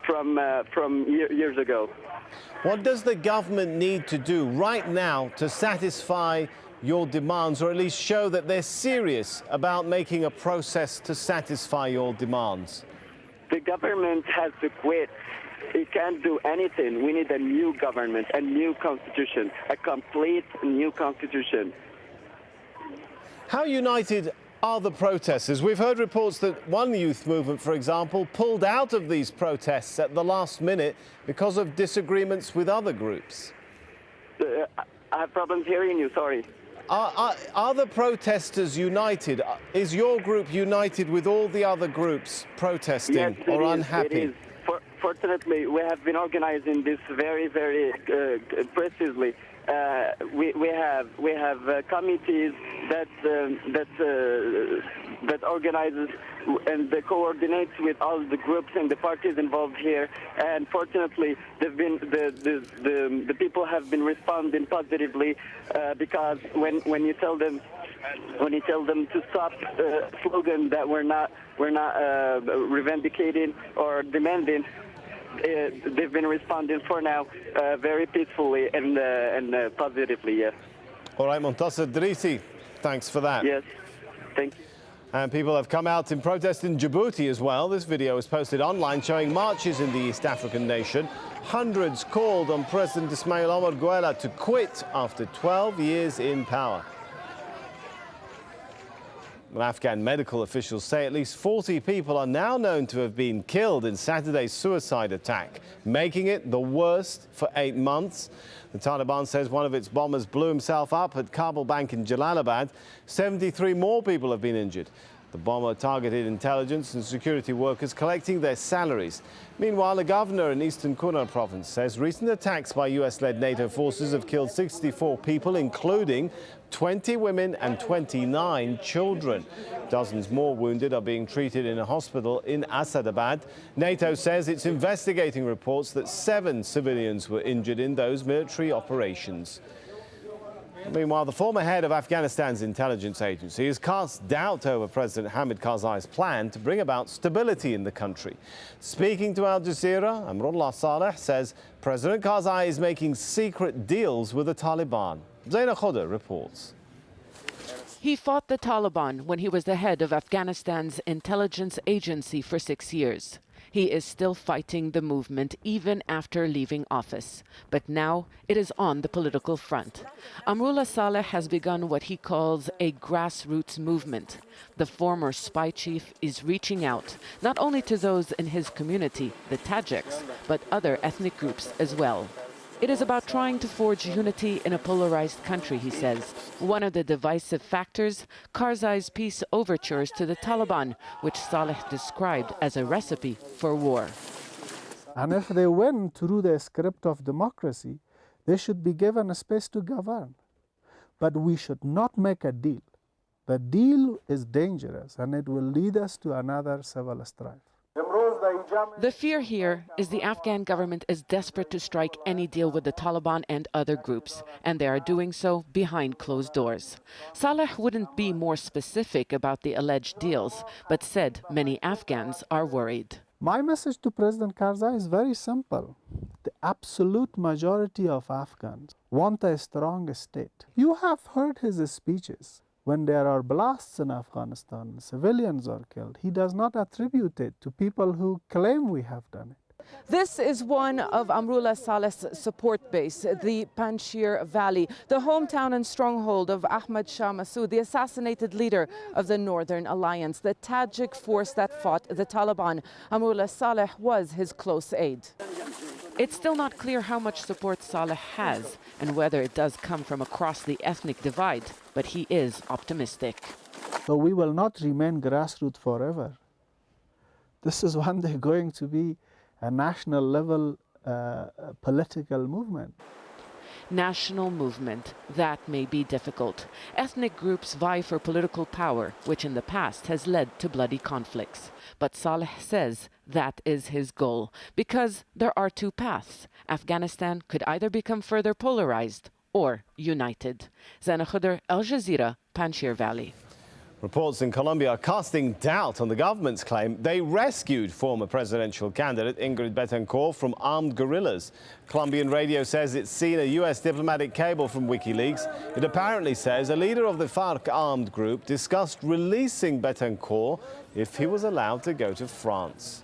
years ago. What does the government need to do right now to satisfy your demands, or at least show that they're serious about making a process to satisfy your demands? The government has to quit. It can't do anything. We need a new government, a new constitution, a complete new constitution. How united are the protesters? We've heard reports that one youth movement, for example, pulled out of these protests at the last minute because of disagreements with other groups. I have problems hearing you, sorry. Are the protesters united? Is your group united with all the other groups protesting, yes, or is, unhappy? It is. Fortunately, we have been organizing this very, very precisely. We have committees that organizes and coordinates with all the groups and the parties involved here. And fortunately, the people have been responding positively because when you tell them to stop slogan that we're not reivindicating or demanding, they've been responding for now very peacefully and positively, yes. All right, Montasser Drisi, thanks for that. Yes, thank you. And people have come out in protest in Djibouti as well. This video was posted online showing marches in the East African nation. Hundreds called on President Ismail Omar Guelleh to quit after 12 years in power. Well, Afghan medical officials say at least 40 people are now known to have been killed in Saturday's suicide attack, making it the worst for 8 months. The Taliban says one of its bombers blew himself up at Kabul Bank in Jalalabad. 73 more people have been injured. The bomber targeted intelligence and security workers collecting their salaries. Meanwhile, the governor in eastern Kunar province says recent attacks by US-led NATO forces have killed 64 people, including 20 women and 29 children. Dozens more wounded are being treated in a hospital in Asadabad. NATO says it's investigating reports that 7 civilians were injured in those military operations. Meanwhile, the former head of Afghanistan's intelligence agency has cast doubt over President Hamid Karzai's plan to bring about stability in the country. Speaking to AlJazeera, Amrullah Saleh says President Karzai is making secret deals with the Taliban. Zaina Khoda reports. He fought the Taliban when he was the head of Afghanistan's intelligence agency for 6 years. He is still fighting the movement even after leaving office. But now it is on the political front. Amrullah Saleh has begun what he calls a grassroots movement. The former spy chief is reaching out, not only to those in his community, the Tajiks, but other ethnic groups as well. It is about trying to forge unity in a polarized country, he says. One of the divisive factors, Karzai's peace overtures to the Taliban, which Saleh described as a recipe for war. And if they win through the script of democracy, they should be given a space to govern. But we should not make a deal. The deal is dangerous and it will lead us to another civil strife. The fear here is the Afghan government is desperate to strike any deal with the Taliban and other groups, and they are doing so behind closed doors. Saleh wouldn't be more specific about the alleged deals, but said many Afghans are worried. My message to President Karzai is very simple. The absolute majority of Afghans want a strong state. You have heard his speeches. When there are blasts in Afghanistan, civilians are killed. He does not attribute it to people who claim we have done it. This is one of Amrullah Saleh's support base, the Panjshir Valley, the hometown and stronghold of Ahmad Shah Massoud, the assassinated leader of the Northern Alliance, the Tajik force that fought the Taliban. Amrullah Saleh was his close aide. It's still not clear how much support Saleh has and whether it does come from across the ethnic divide, but he is optimistic. So we will not remain grassroots forever. This is one day going to be a national level political movement. National movement, that may be difficult. Ethnic groups vie for political power, which in the past has led to bloody conflicts. But Saleh says that is his goal, because there are two paths. Afghanistan could either become further polarized or united. Zaina Khoda, AlJazeera, Panjshir Valley. Reports in Colombia are casting doubt on the government's claim they rescued former presidential candidate Ingrid Betancourt from armed guerrillas. Colombian radio says it's seen a U.S. diplomatic cable from WikiLeaks. It apparently says a leader of the FARC armed group discussed releasing Betancourt if he was allowed to go to France.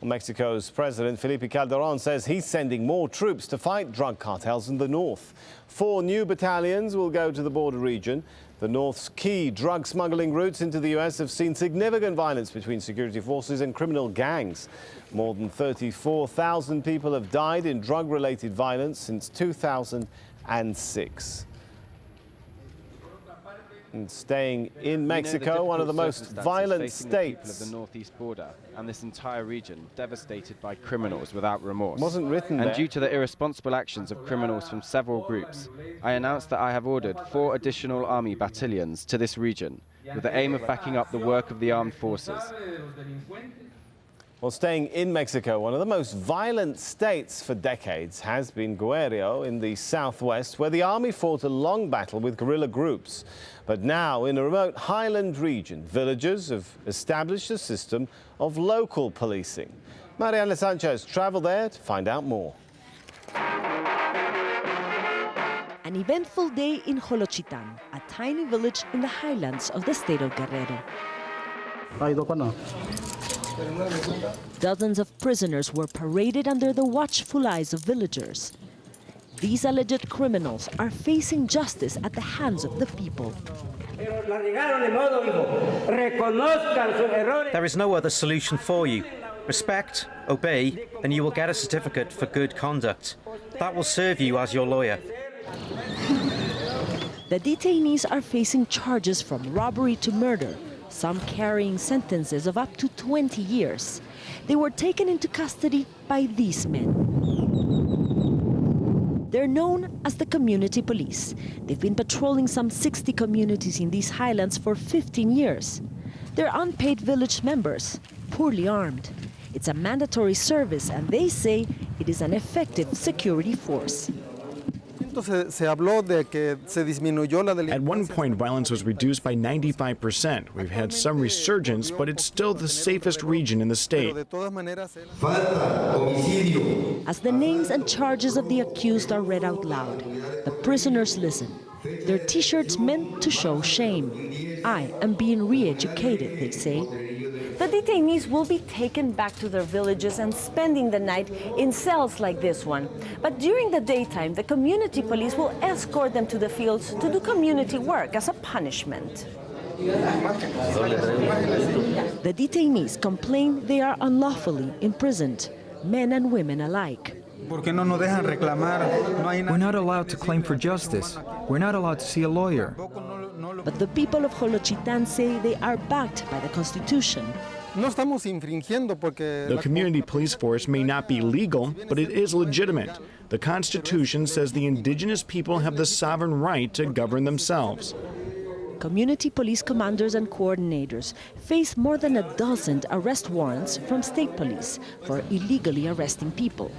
Mexico's President Felipe Calderón says he's sending more troops to fight drug cartels in the north. 4 new battalions will go to the border region. The north's key drug smuggling routes into the U.S. have seen significant violence between security forces and criminal gangs. More than 34,000 people have died in drug-related violence since 2006. And staying in Mexico, one of the most violent states. The northeast border and this entire region devastated by criminals without remorse. Wasn't written and there. Due to the irresponsible actions of criminals from several groups, I announced that I have ordered 4 additional army battalions to this region with the aim of backing up the work of the armed forces. Well, staying in Mexico, one of the most violent states for decades has been Guerrero in the southwest, where the army fought a long battle with guerrilla groups. But now, in a remote highland region, villagers have established a system of local policing. Mariana Sanchez traveled there to find out more. An eventful day in Jolochitan, a tiny village in the highlands of the state of Guerrero. Dozens of prisoners were paraded under the watchful eyes of villagers. These alleged criminals are facing justice at the hands of the people. There is no other solution for you. Respect, obey, and you will get a certificate for good conduct. That will serve you as your lawyer. The detainees are facing charges from robbery to murder, some carrying sentences of up to 20 years. They were taken into custody by these men. They're known as the community police. They've been patrolling some 60 communities in these highlands for 15 years. They're unpaid village members, poorly armed. It's a mandatory service, and they say it is an effective security force. At one point, violence was reduced by 95%. We've had some resurgence, but it's still the safest region in the state. As the names and charges of the accused are read out loud, the prisoners listen. Their T-shirts meant to show shame. I am being re-educated, they say. The detainees will be taken back to their villages and spending the night in cells like this one. But during the daytime, the community police will escort them to the fields to do community work as a punishment. The detainees complain they are unlawfully imprisoned, men and women alike. We're not allowed to claim for justice. We're not allowed to see a lawyer. But the people of Jolochitan say they are backed by the Constitution. The community police force may not be legal, but it is legitimate. The Constitution says the indigenous people have the sovereign right to govern themselves. Community police commanders and coordinators face more than a dozen arrest warrants from state police for illegally arresting people.